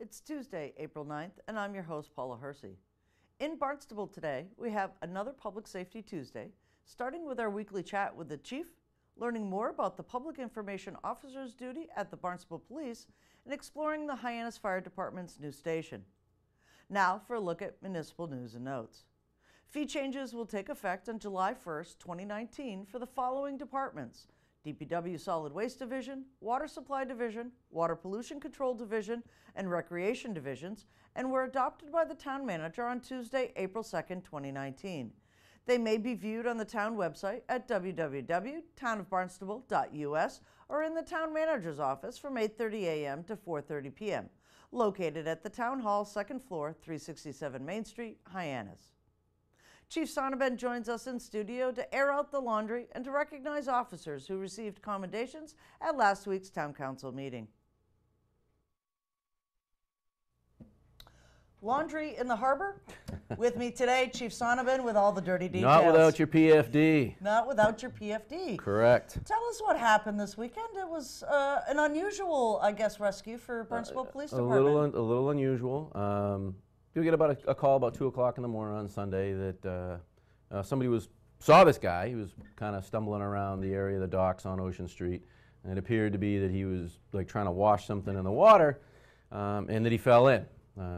It's Tuesday, April 9th, and I'm your host, Paula Hersey. In Barnstable today, we have another Public Safety Tuesday, starting with our weekly chat with the Chief, learning more about the Public Information Officer's duty at the Barnstable Police, and exploring the Hyannis Fire Department's new station. Now for a look at municipal news and notes. Fee changes will take effect on July 1st, 2019 for the following departments: DPW Solid Waste Division, Water Supply Division, Water Pollution Control Division, and Recreation Divisions, and were adopted by the Town Manager on Tuesday, April 2nd, 2019. They may be viewed on the Town website at www.townofbarnstable.us or in the Town Manager's office from 8:30 a.m. to 4:30 p.m., located at the Town Hall, 2nd floor, 367 Main Street, Hyannis. Chief Sonnabend joins us in studio to air out the laundry and to recognize officers who received commendations at last week's Town Council meeting. Laundry in the harbor? With me today, Chief Sonnabend with all the dirty details. Not without your PFD. Not without your PFD. Correct. Tell us what happened this weekend. It was an unusual, I guess, rescue for Barnstable Police Department. A little unusual. You get about a call about 2 o'clock in the morning on Sunday that somebody saw this guy. He was kind of stumbling around the area of the docks on Ocean Street, and it appeared to be that he was like trying to wash something in the water, and that he fell in.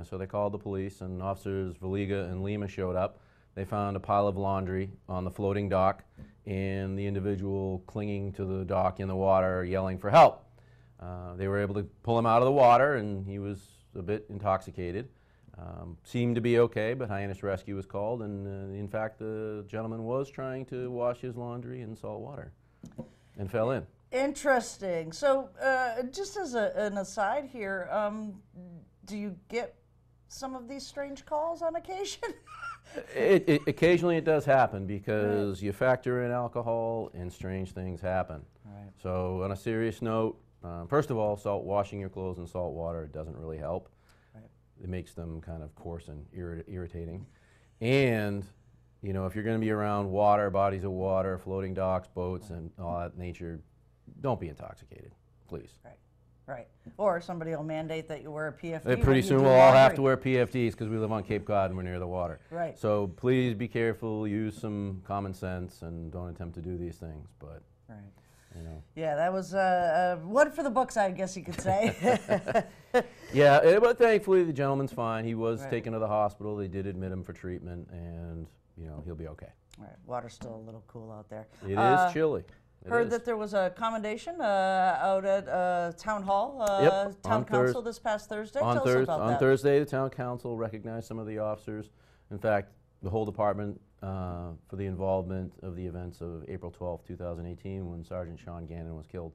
So they called the police, and officers Valiga and Lima showed up. They found a pile of laundry on the floating dock, and the individual clinging to the dock in the water, yelling for help. They were able to pull him out of the water, and he was a bit intoxicated. Seemed to be okay, but Hyannis Rescue was called, and in fact the gentleman was trying to wash his laundry in salt water and fell in. Interesting. So just as an aside here, do you get some of these strange calls on occasion? Occasionally it does happen because you factor in alcohol and strange things happen. Right. So on a serious note, first of all, washing your clothes in salt water doesn't really help. It makes them kind of coarse and irritating. And, you know, if you're going to be around water, bodies of water, floating docks, boats, and all that nature, don't be intoxicated, please. Right, right. Or somebody will mandate that you wear a PFD. Pretty soon we'll all have to wear PFDs because we live on Cape Cod and we're near the water. Right. So please be careful, use some common sense, and don't attempt to do these things. But, right. You know. Yeah, that was one for the books, I guess you could say. Yeah, but thankfully the gentleman's fine. He was taken to the hospital. They did admit him for treatment, and you know he'll be okay. All right, water's still a little cool out there. It is chilly. Heard that there was a commendation out at Town Hall, Town Council this past Thursday. Tell us about that. On Thursday, the Town Council recognized some of the officers. In fact, the whole department for the involvement of the events of April 12th, 2018, when Sergeant Sean Gannon was killed.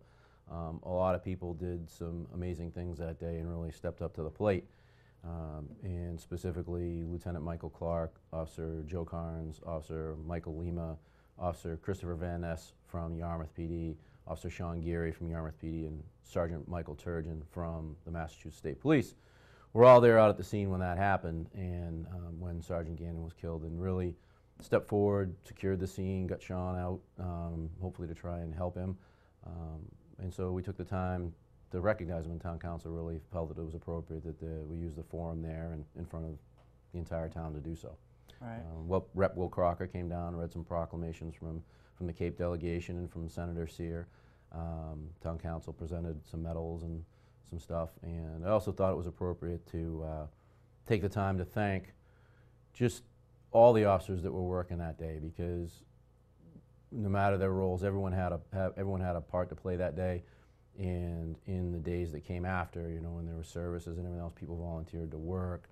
A lot of people did some amazing things that day and really stepped up to the plate. And specifically, Lieutenant Michael Clark, Officer Joe Carnes, Officer Michael Lima, Officer Christopher Van Ness from Yarmouth PD, Officer Sean Geary from Yarmouth PD, and Sergeant Michael Turgeon from the Massachusetts State Police. We're all there out at the scene when that happened, and when Sergeant Gannon was killed, and really stepped forward, secured the scene, got Sean out, hopefully to try and help him. And so we took the time to recognize him, and Town Council really felt that it was appropriate that we use the forum there and in front of the entire town to do so. Right. Rep Will Crocker came down, read some proclamations from the Cape delegation and from Senator Sear. Town Council presented some medals and some stuff, and I also thought it was appropriate to take the time to thank just all the officers that were working that day, because no matter their roles, everyone had a part to play that day, and in the days that came after, you know, when there were services and everything else, people volunteered to work,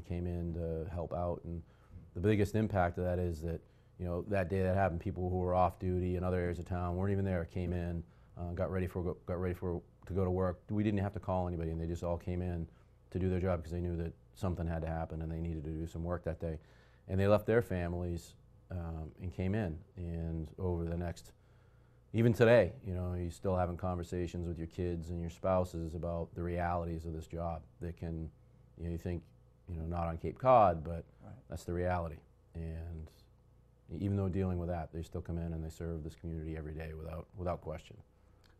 came in to help out, and the biggest impact of that is that, you know, that day that happened, people who were off duty in other areas of town weren't even there, came in, got ready to go to work. We didn't have to call anybody, and they just all came in to do their job because they knew that something had to happen and they needed to do some work that day. And they left their families and came in. And over the next, even today, you know, you're still having conversations with your kids and your spouses about the realities of this job that can, you know, you think, you know, not on Cape Cod, but that's the reality. And even though dealing with that, they still come in and they serve this community every day without question.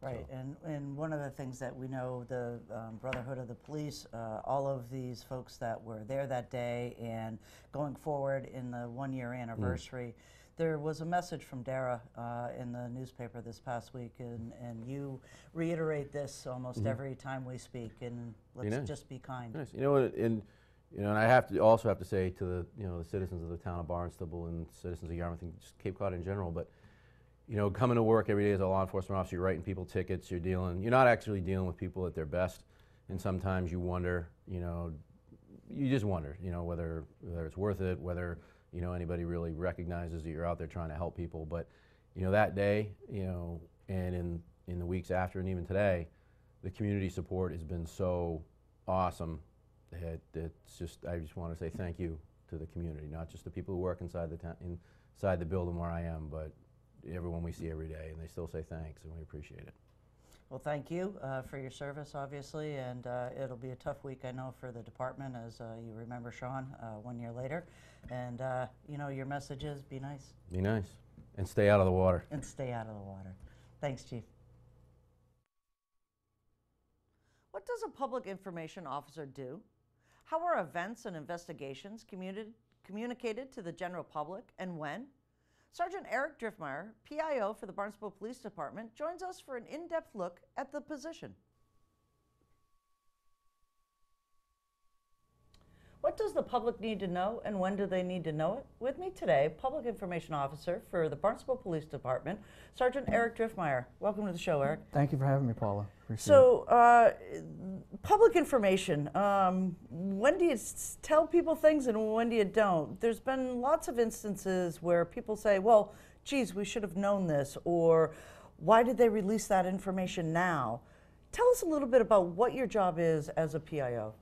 Right, So, and one of the things that we know, the Brotherhood of the Police, all of these folks that were there that day and going forward in the 1-year anniversary, there was a message from Dara in the newspaper this past week, and you reiterate this almost every time we speak, and let's nice. just be kind. Nice. And I have to also have to say to the the citizens of the town of Barnstable and citizens of Yarmouth and just Cape Cod in general, but coming to work every day as a law enforcement officer, you're writing people tickets, you're not actually dealing with people at their best, and sometimes you wonder, you just wonder, whether it's worth it, whether anybody really recognizes that you're out there trying to help people. But that day, and in the weeks after and even today, the community support has been so awesome. I just want to say thank you to the community, not just the people who work inside the building where I am, but everyone we see every day, and they still say thanks, and we appreciate it. Well, thank you for your service, obviously, and it'll be a tough week, I know, for the department, as you remember Sean 1 year later. And your message is be nice. Be nice, and stay out of the water. And stay out of the water. Thanks, Chief. What does a public information officer do? How are events and investigations communicated to the general public, and when? Sergeant Eric Driftmeyer, PIO for the Barnstable Police Department, joins us for an in-depth look at the position. What does the public need to know, and when do they need to know it? With me today, Public Information Officer for the Barnstable Police Department, Sergeant Eric Driftmeyer. Welcome to the show, Eric. Thank you for having me, Paula. Appreciate it. Public information, when do you tell people things and when do you don't? There's been lots of instances where people say, well, geez, we should have known this, or why did they release that information now? Tell us a little bit about what your job is as a PIO.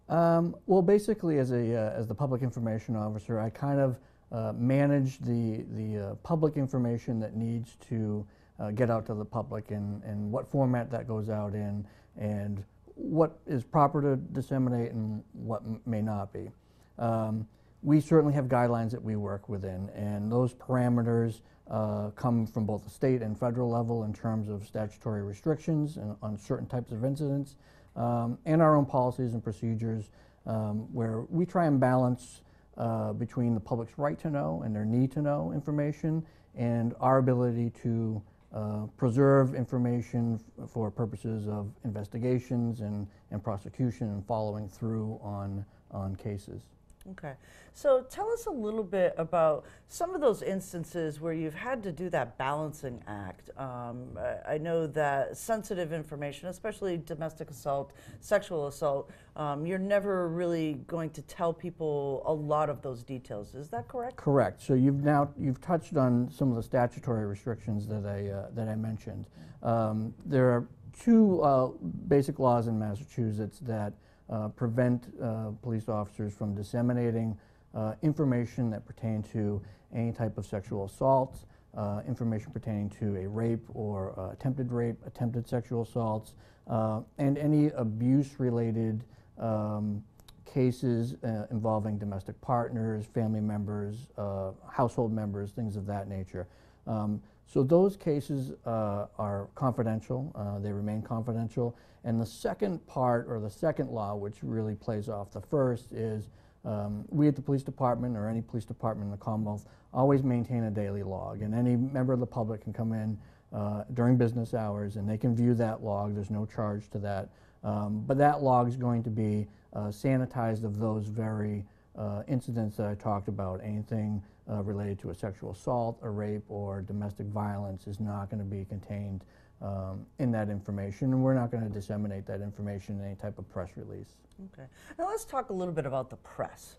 Well, basically, as the public information officer, I kind of manage the public information that needs to get out to the public, and what format that goes out in, and what is proper to disseminate and what may not be. We certainly have guidelines that we work within, and those parameters come from both the state and federal level in terms of statutory restrictions on certain types of incidents, and our own policies and procedures, where we try and balance between the public's right to know and their need to know information, and our ability to preserve information for purposes of investigations and prosecution and following through on cases. Okay, so tell us a little bit about some of those instances where you've had to do that balancing act. I know that sensitive information, especially domestic assault, sexual assault, you're never really going to tell people a lot of those details. Is that correct? Correct. So you've touched on some of the statutory restrictions that I mentioned. There are two basic laws in Massachusetts that prevent police officers from disseminating information that pertain to any type of sexual assault, information pertaining to a rape or attempted sexual assaults, and any abuse-related cases involving domestic partners, family members, household members, things of that nature. So those cases are confidential. They remain confidential. And the second part, or the second law, which really plays off the first, is we at the police department, or any police department in the Commonwealth, always maintain a daily log. And any member of the public can come in during business hours, and they can view that log. There's no charge to that. But that log is going to be sanitized of those very incidents that I talked about. Anything related to a sexual assault, a rape, or domestic violence is not going to be contained in that information, and we're not going to disseminate that information in any type of press release. Okay. Now let's talk a little bit about the press.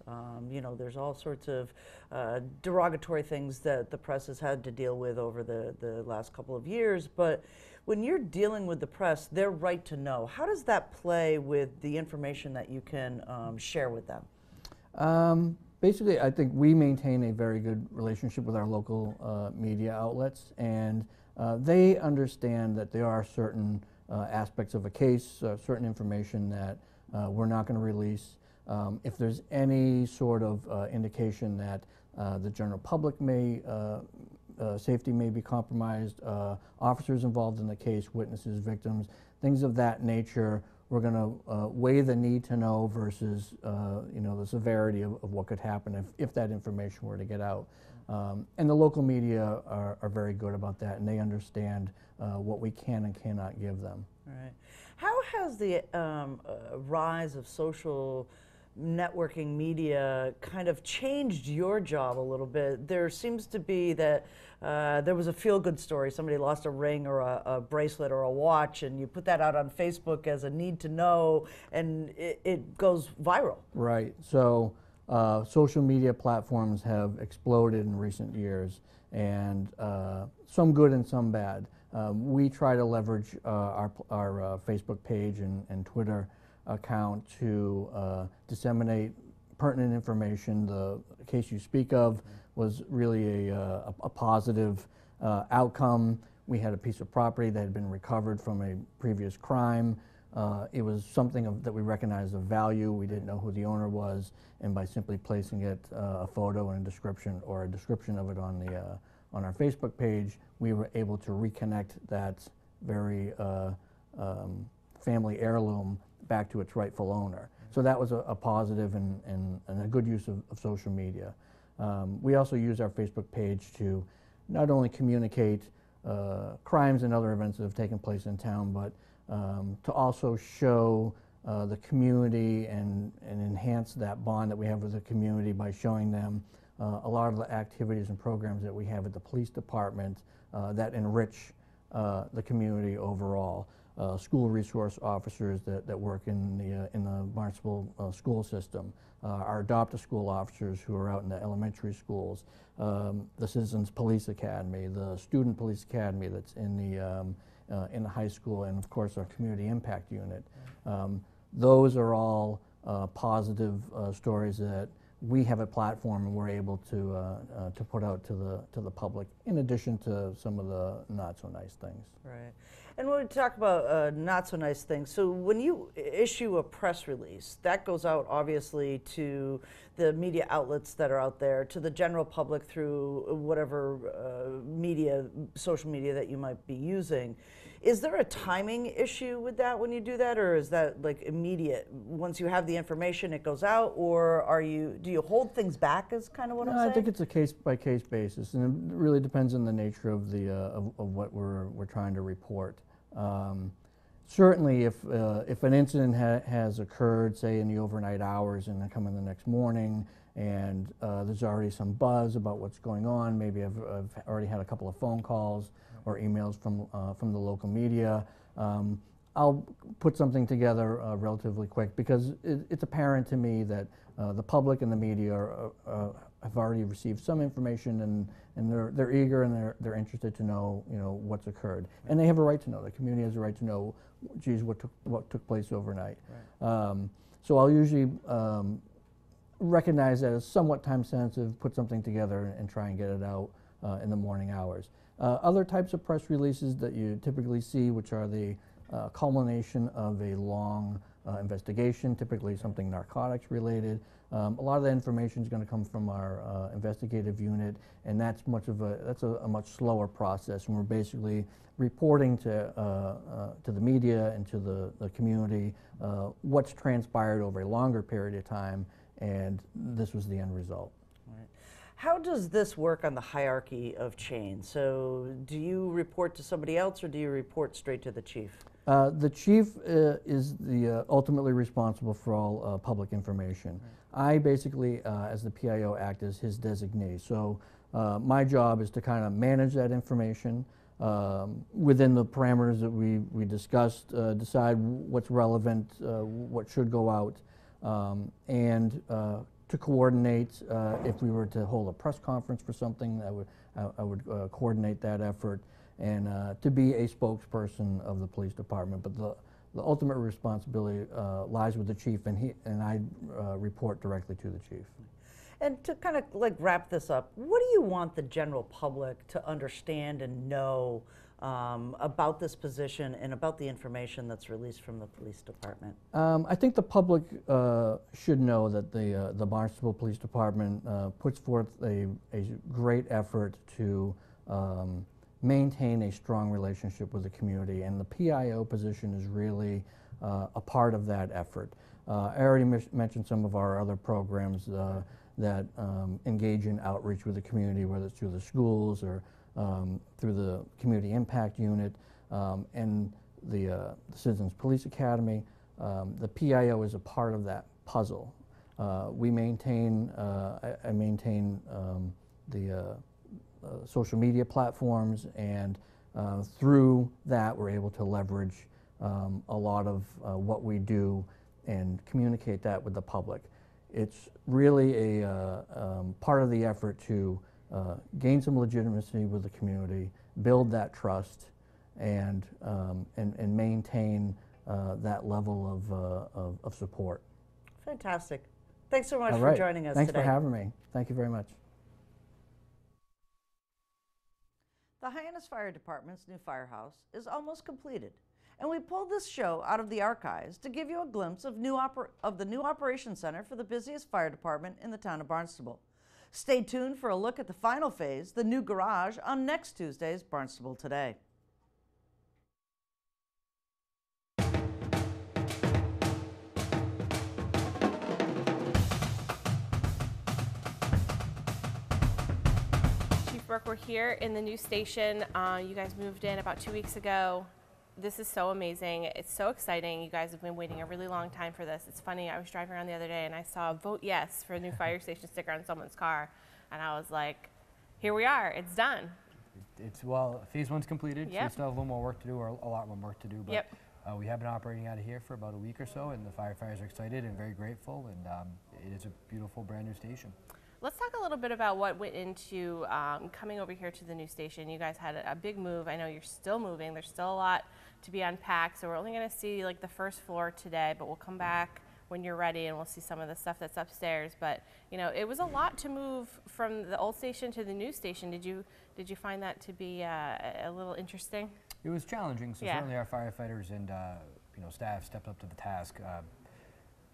There's all sorts of derogatory things that the press has had to deal with over the last couple of years, but when you're dealing with the press, their right to know, how does that play with the information that you can share with them? Basically, I think we maintain a very good relationship with our local media outlets, and they understand that there are certain aspects of a case, certain information that we're not going to release. If there's any sort of indication that the general public may safety may be compromised, officers involved in the case, witnesses, victims, things of that nature. We're going to weigh the need to know versus the severity of what could happen if that information were to get out. And the local media are very good about that, and they understand what we can and cannot give them. Right. How has the rise of social networking media kind of changed your job a little bit? There seems to be that there was a feel-good story. Somebody lost a ring or a bracelet or a watch, and you put that out on Facebook as a need to know, and it goes viral. Right. So social media platforms have exploded in recent years, and some good and some bad. We try to leverage our Facebook page and Twitter account to disseminate pertinent information. The case you speak of was really a positive outcome. We had a piece of property that had been recovered from a previous crime. It was something that we recognized of value. We didn't know who the owner was, and by simply placing it, a photo and a description, or a description of it on our Facebook page, we were able to reconnect that very family heirloom back to its rightful owner. So that was a positive and a good use of social media. We also use our Facebook page to not only communicate crimes and other events that have taken place in town, but to also show the community and enhance that bond that we have with the community by showing them a lot of the activities and programs that we have at the police department that enrich the community overall. School resource officers that work in the Barnstable school system, our adopt-a-school officers who are out in the elementary schools, the Citizens Police Academy, the Student Police Academy that's in the high school, and of course our Community Impact Unit. Those are all positive stories that we have a platform and we're able to put out to the public, in addition to some of the not so nice things. Right. And when we talk about not so nice things, so when you issue a press release, that goes out obviously to the media outlets that are out there, to the general public through whatever social media that you might be using. Is there a timing issue with that when you do that, or is that like immediate? Once you have the information, it goes out, or do you hold things back? Is kind of what I'm saying. I think it's a case-by-case basis, and it really depends on the nature of of what we're trying to report. Certainly, if an incident has occurred, say in the overnight hours, and then come in the next morning, and there's already some buzz about what's going on, maybe I've already had a couple of phone calls or emails from the local media, I'll put something together relatively quick, because it's apparent to me that the public and the media have already received some information, and they're eager and they're interested to know what's occurred, and they have a right to know. The community has a right to know, geez, what took place overnight. Right. So I'll usually recognize that as somewhat time sensitive, put something together and try and get it out in the morning hours. Other types of press releases that you typically see, which are the culmination of a long investigation, typically something narcotics related. A lot of the information is going to come from our investigative unit, and that's a much slower process, and we're basically reporting to the media and to the community what's transpired over a longer period of time, and this was the end result. How does this work on the hierarchy of chain? So do you report to somebody else, or do you report straight to the chief? The chief is ultimately responsible for all public information. Right. I basically, as the PIO, act as his designee. So my job is to kind of manage that information within the parameters that we discussed, decide what's relevant, what should go out, and to coordinate. If we were to hold a press conference for something, I would coordinate that effort, and to be a spokesperson of the police department. But the ultimate responsibility lies with the chief, and I report directly to the chief. And to kind of like wrap this up, what do you want the general public to understand and know about this position and about the information that's released from the police department? I think the public should know that the Barnstable Police Department puts forth a great effort to maintain a strong relationship with the community, and the PIO position is really a part of that effort. I already mentioned some of our other programs that engage in outreach with the community, whether it's through the schools or through the Community Impact Unit and the Citizens Police Academy. The PIO is a part of that puzzle. We maintain, I maintain the social media platforms, and through that we're able to leverage a lot of what we do and communicate that with the public. It's really a part of the effort to gain some legitimacy with the community, build that trust, and maintain that level of support. Fantastic. Thanks so much All for right. joining us Thanks today. for having me. Thank you very much. The Hyannis Fire Department's new firehouse is almost completed, and we pulled this show out of the archives to give you a glimpse of the new operations center for the busiest fire department in the town of Barnstable. Stay tuned for a look at the final phase, the new garage, on next Tuesday's Barnstable Today. We're here in the new station. You guys moved in about 2 weeks ago. This is so amazing. It's so exciting. You guys have been waiting a really long time for this. It's funny, I was driving around the other day and I saw "Vote Yes" for a new fire station sticker on someone's car. And I was like, here we are, it's done. Well, phase one's completed, so Yep. we still have a little more work to do, or a lot more work to do. But Yep. we have been operating out of here for about a week or so, and the firefighters are excited and very grateful, and it is a beautiful brand new station. Let's talk a little bit about what went into coming over here to the new station. You guys had a big move. I know you're still moving. There's still a lot to be unpacked, so we're only going to see like the first floor today, but we'll come back when you're ready and we'll see some of the stuff that's upstairs. But you know, it was a lot to move from the old station to the new station. Did you find that to be a little interesting? It was challenging, so Yeah. certainly our firefighters and staff stepped up to the task.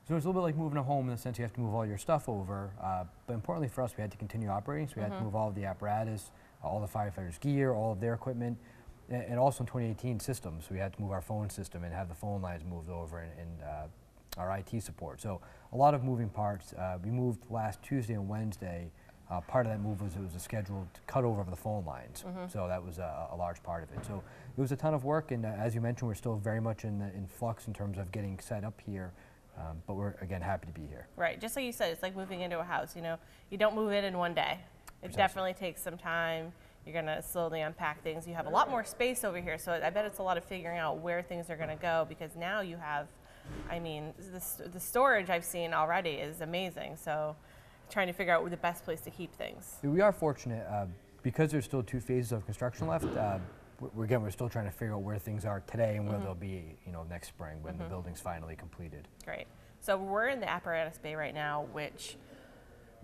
So it's a little bit like moving a home in the sense you have to move all your stuff over, but importantly for us, we had to continue operating, so we had to move all of the apparatus, all the firefighters' gear, all of their equipment, and also in 2018 systems. So we had to move our phone system and have the phone lines moved over, and our IT support. So a lot of moving parts. We moved last Tuesday and Wednesday. Part of that move was it was a scheduled cut over of the phone lines, so that was a large part of it. So it was a ton of work, and as you mentioned, we're still very much in flux in terms of getting set up here. But we're, again, happy to be here. Right, just like you said, it's like moving into a house. You know, you don't move in one day. It Precisely. Definitely takes some time. You're going to slowly unpack things. You have a lot more space over here, so I bet it's a lot of figuring out where things are going to go, because now you have, I mean, the storage I've seen already is amazing. So trying to figure out the best place to keep things. We are fortunate because there's still 2 phases of construction left. We're still trying to figure out where things are today and where they'll be, next spring when the building's finally completed. Great. So we're in the apparatus bay right now, which,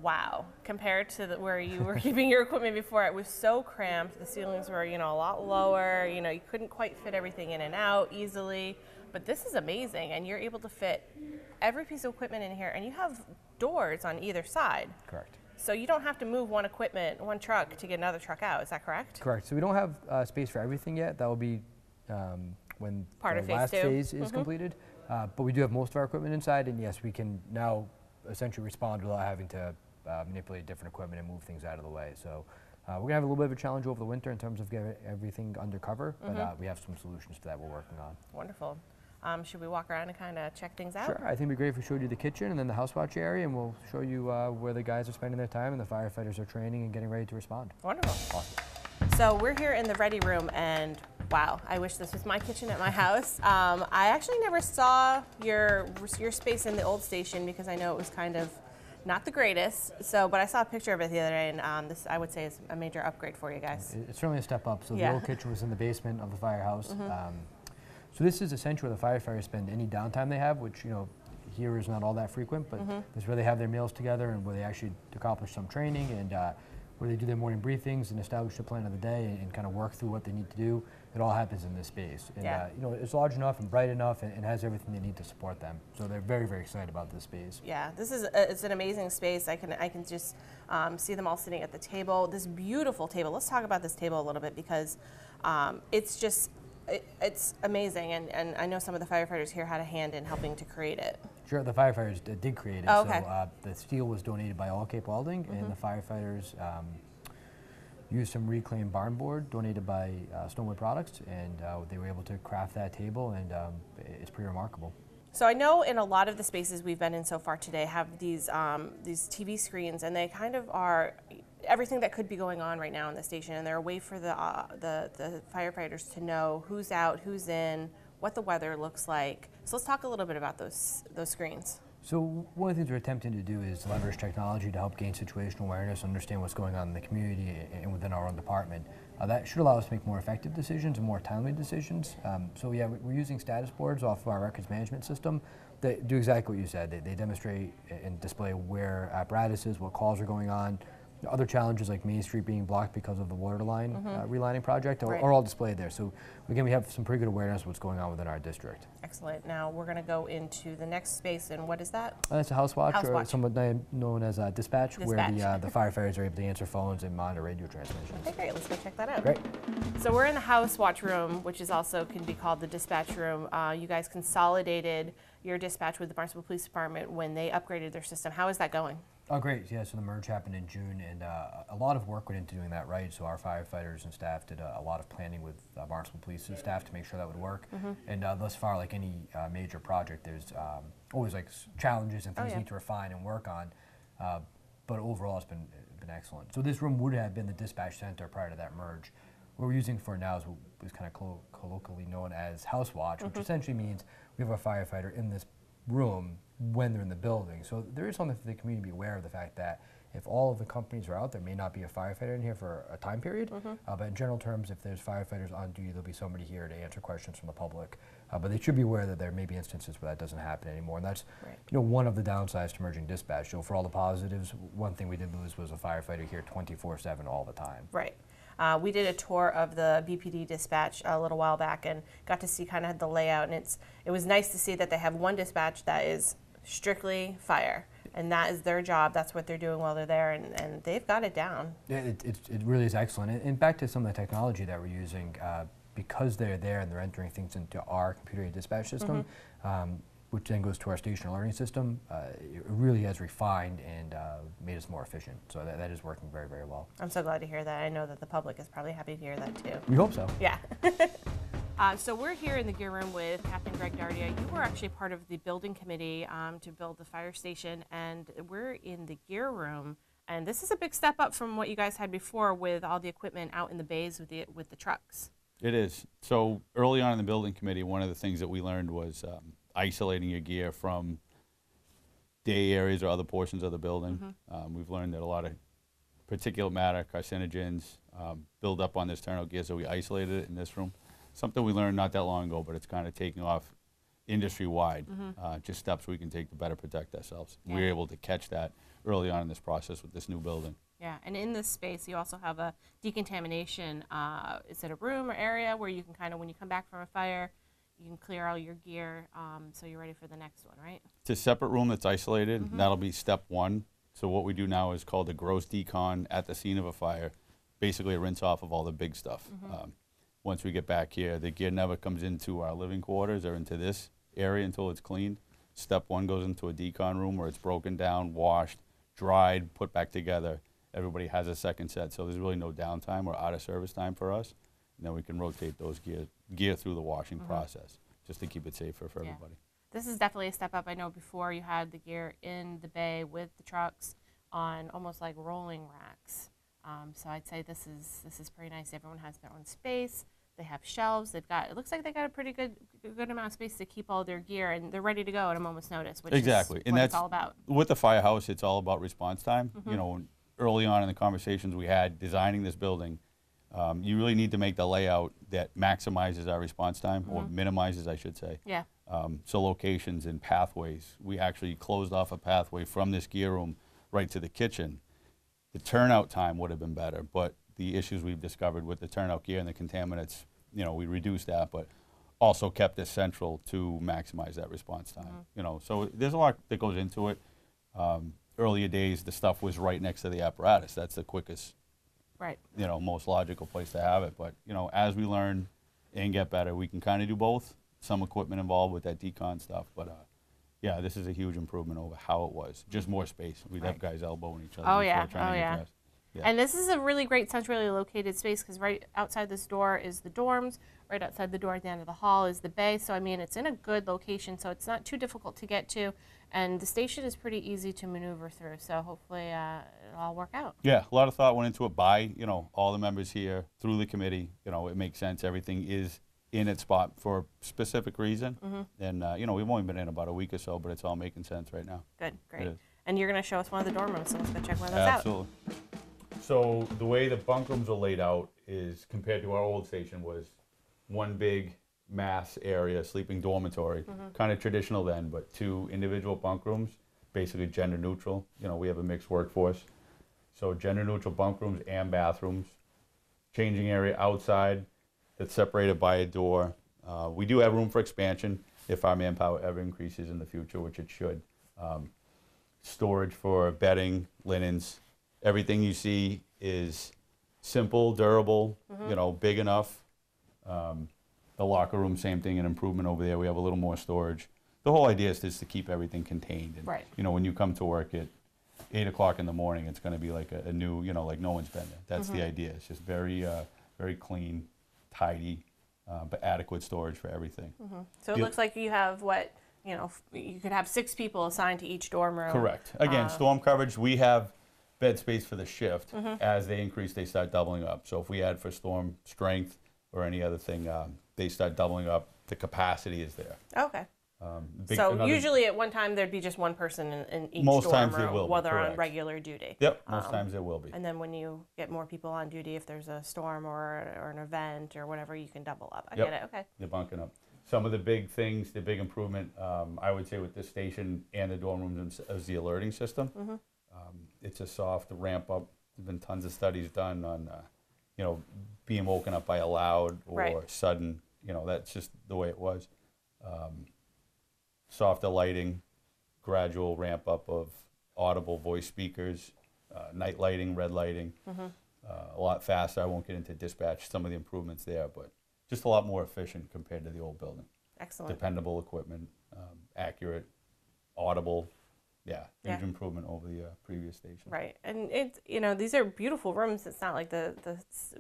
wow, compared to where you were keeping your equipment before, it was so cramped. The ceilings were, a lot lower. You couldn't quite fit everything in and out easily. But this is amazing, and you're able to fit every piece of equipment in here, and you have doors on either side. Correct. So you don't have to move one truck to get another truck out. Is that correct? Correct. So we don't have space for everything yet. That will be when Part the of phase last 2. phase is completed. But we do have most of our equipment inside, and yes, we can now essentially respond without having to manipulate different equipment and move things out of the way. So we're going to have a little bit of a challenge over the winter in terms of getting everything under cover, but we have some solutions to that we're working on. Wonderful. Should we walk around and kind of check things out? Sure. I think it'd be great if we showed you the kitchen and then the house watch area, and we'll show you where the guys are spending their time and the firefighters are training and getting ready to respond. Wonderful. Awesome. So we're here in the ready room, and wow, I wish this was my kitchen at my house. I actually never saw your space in the old station because I know it was kind of not the greatest. But I saw a picture of it the other day, and this I would say is a major upgrade for you guys. It's certainly a step up. So Yeah. the old kitchen was in the basement of the firehouse. So this is essentially where the firefighters spend any downtime they have, which here is not all that frequent, but this is where they have their meals together and where they actually accomplish some training. And where they do their morning briefings and establish the plan of the day and kind of work through what they need to do. It all happens in this space. And you know, it's large enough and bright enough and has everything they need to support them. So they're very, very excited about this space. Yeah, this is it's an amazing space. I can just see them all sitting at the table. This beautiful table. Let's talk about this table a little bit because it's just it's amazing. And I know some of the firefighters here had a hand in helping to create it. Sure, the firefighters did create it. Oh, okay. So the steel was donated by All Cape Welding, and the firefighters used some reclaimed barn board donated by Stonewood Products, and they were able to craft that table, and it's pretty remarkable. So I know in a lot of the spaces we've been in so far today have these TV screens, and they kind of are everything that could be going on right now in the station, and they're a way for the firefighters to know who's out, who's in, what the weather looks like. So let's talk a little bit about those screens. So one of the things we're attempting to do is leverage technology to help gain situational awareness, understand what's going on in the community and within our own department. That should allow us to make more effective decisions and more timely decisions. So yeah, we're using status boards off of our records management system that do exactly what you said. They demonstrate and display where apparatus is, what calls are going on. Other challenges like Main Street being blocked because of the water line relining project are all displayed there. So again, we have some pretty good awareness of what's going on within our district. Excellent. Now we're going to go into the next space, and what is that? That's a house watch, House or watch. somewhat known as dispatch, where the firefighters are able to answer phones and monitor radio transmissions. Okay, great. Let's go check that out. Great. So we're in the house watch room, which is also can be called the dispatch room. You guys consolidated your dispatch with the Barnstable Police Department when they upgraded their system. How is that going? Oh, great. Yeah, so the merge happened in June, and a lot of work went into doing that right. So our firefighters and staff did a lot of planning with Barnstable Police staff to make sure that would work. And thus far, like any major project, there's always like challenges and things you need to refine and work on. But overall, it's been excellent. So this room would have been the dispatch center prior to that merge. What we're using for now is what is kind of colloquially known as house watch, which essentially means we have a firefighter in this room when they're in the building. So there is something for the community to be aware of, the fact that if all of the companies are out, there may not be a firefighter in here for a time period. But in general terms, if there's firefighters on duty, there'll be somebody here to answer questions from the public. But they should be aware that there may be instances where that doesn't happen anymore. And that's you know, one of the downsides to merging dispatch. So for all the positives, one thing we did lose was a firefighter here 24/7 all the time. Right. We did a tour of the BPD dispatch a little while back and got to see kind of the layout, and it was nice to see that they have one dispatch that is strictly fire, and that is their job. That's what they're doing while they're there, and they've got it down. Yeah, it really is excellent. And back to some of the technology that we're using, because they're there and they're entering things into our computer dispatch system, which then goes to our station alerting system, it really has refined and made us more efficient. So that is working very, very well. I'm so glad to hear that. I know that the public is probably happy to hear that too. We hope so. Yeah. So we're here in the gear room with Captain Greg Dardia. You were actually part of the building committee to build the fire station, and we're in the gear room. And this is a big step up from what you guys had before with all the equipment out in the bays with the trucks. It is. So early on in the building committee, one of the things that we learned was isolating your gear from day areas or other portions of the building. We've learned that a lot of particulate matter, carcinogens, build up on this turnout gear, so we isolated it in this room. Something we learned not that long ago, but it's kind of taking off industry-wide. Just steps we can take to better protect ourselves. We were able to catch that early on in this process with this new building. Yeah, and in this space, you also have a decontamination, is it a room or area where you can kind of, when you come back from a fire, you can clear all your gear so you're ready for the next one, right? It's a separate room that's isolated. That'll be step one. So what we do now is called a gross decon at the scene of a fire, basically a rinse off of all the big stuff. Once we get back here, the gear never comes into our living quarters or into this area until it's cleaned. Step one goes into a decon room where it's broken down, washed, dried, put back together. Everybody has a second set, so there's really no downtime or out of service time for us. And then we can rotate those gear through the washing process just to keep it safer for everybody. This is definitely a step up. I know before you had the gear in the bay with the trucks on almost like rolling racks. So I'd say this is pretty nice. Everyone has their own space. They have shelves. They've got, it looks like they got a pretty good amount of space to keep all their gear, and they're ready to go at a moment's notice, which is what it's all about. With the firehouse, it's all about response time. You know, early on in the conversations we had designing this building, you really need to make the layout that maximizes our response time, or minimizes, I should say. Yeah. So locations and pathways. We actually closed off a pathway from this gear room right to the kitchen. The turnout time would have been better, but the issues we've discovered with the turnout gear and the contaminants, you know, we reduced that, but also kept it central to maximize that response time. You know, so there's a lot that goes into it. Earlier days, the stuff was right next to the apparatus. That's the quickest, Right. you know, most logical place to have it. But, you know, as we learn and get better, we can kind of do both. Some equipment involved with that decon stuff, but yeah, this is a huge improvement over how it was. Just more space. We'd have guys elbowing each other. Oh, before yeah. trying Oh, to get yeah. dressed. Yeah. And this is a really great centrally located space because right outside this door is the dorms. Right outside the door at the end of the hall is the bay. So, I mean, it's in a good location, so it's not too difficult to get to. And the station is pretty easy to maneuver through, so hopefully it'll all work out. Yeah, a lot of thought went into it by, you know, all the members here, through the committee. You know, it makes sense. Everything is in its spot for a specific reason. And, you know, we've only been in about a week or so, but it's all making sense right now. Good, great. It is. And you're going to show us one of the dorm rooms, so let's go check one of those out. Absolutely. So the way the bunk rooms are laid out is, compared to our old station, was one big mass area, sleeping dormitory, kind of traditional then, but 2 individual bunk rooms, basically gender neutral. You know, we have a mixed workforce. So gender neutral bunk rooms and bathrooms, changing area outside that's separated by a door. We do have room for expansion if our manpower ever increases in the future, which it should. Storage for bedding, linens, everything you see is simple, durable, you know, big enough. The locker room, same thing, an improvement over there. We have a little more storage. The whole idea is just to keep everything contained. And, Right. you know, when you come to work at 8 o'clock in the morning, it's going to be like a new, you know, like no one's been there. That's the idea. It's just very, very clean, tidy, but adequate storage for everything. So it Yeah. looks like you have what, you know, you could have 6 people assigned to each dorm room. Correct. Again, storm coverage, we have bed space for the shift. As they increase, they start doubling up. So if we add for storm strength or any other thing, they start doubling up. The capacity is there. Okay. So So usually at one time there'd be just one person in each Most dorm times room there will be, while they're on correct. regular duty. Yep, most times there will be. And then when you get more people on duty, if there's a storm or an event or whatever, you can double up. I Yep. get it. Okay. They're bunking up. Some of the big things, the big improvement, I would say with this station and the dorm rooms is the alerting system. It's a soft ramp up. There's been tons of studies done on, you know, being woken up by a loud or Right. sudden, you know, that's just the way it was. Softer lighting, gradual ramp up of audible voice speakers, night lighting, red lighting, a lot faster. I won't get into dispatch, some of the improvements there, but just a lot more efficient compared to the old building. Excellent. Dependable equipment, accurate, audible. Yeah, huge Yeah. improvement over the previous station. Right, and it's, you know, these are beautiful rooms. It's not like the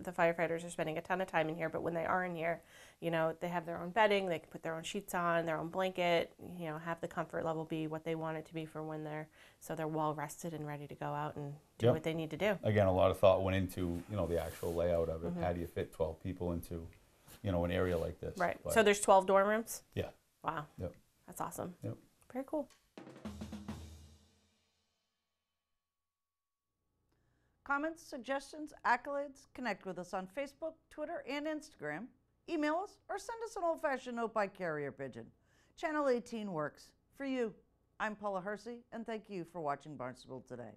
firefighters are spending a ton of time in here, but when they are in here, you know, they have their own bedding, they can put their own sheets on, their own blanket, you know, have the comfort level be what they want it to be for when they're well rested and ready to go out and do Yep. what they need to do. Again, a lot of thought went into, you know, the actual layout of it. How do you fit 12 people into, you know, an area like this? Right. But, So there's 12 dorm rooms? yeah. Wow. Yep. That's awesome. Yep. Very cool. Comments, suggestions, accolades? Connect with us on Facebook, Twitter, and Instagram. Email us or send us an old-fashioned note by carrier pigeon. Channel 18 works for you. I'm Paula Hersey, and thank you for watching Barnstable Today.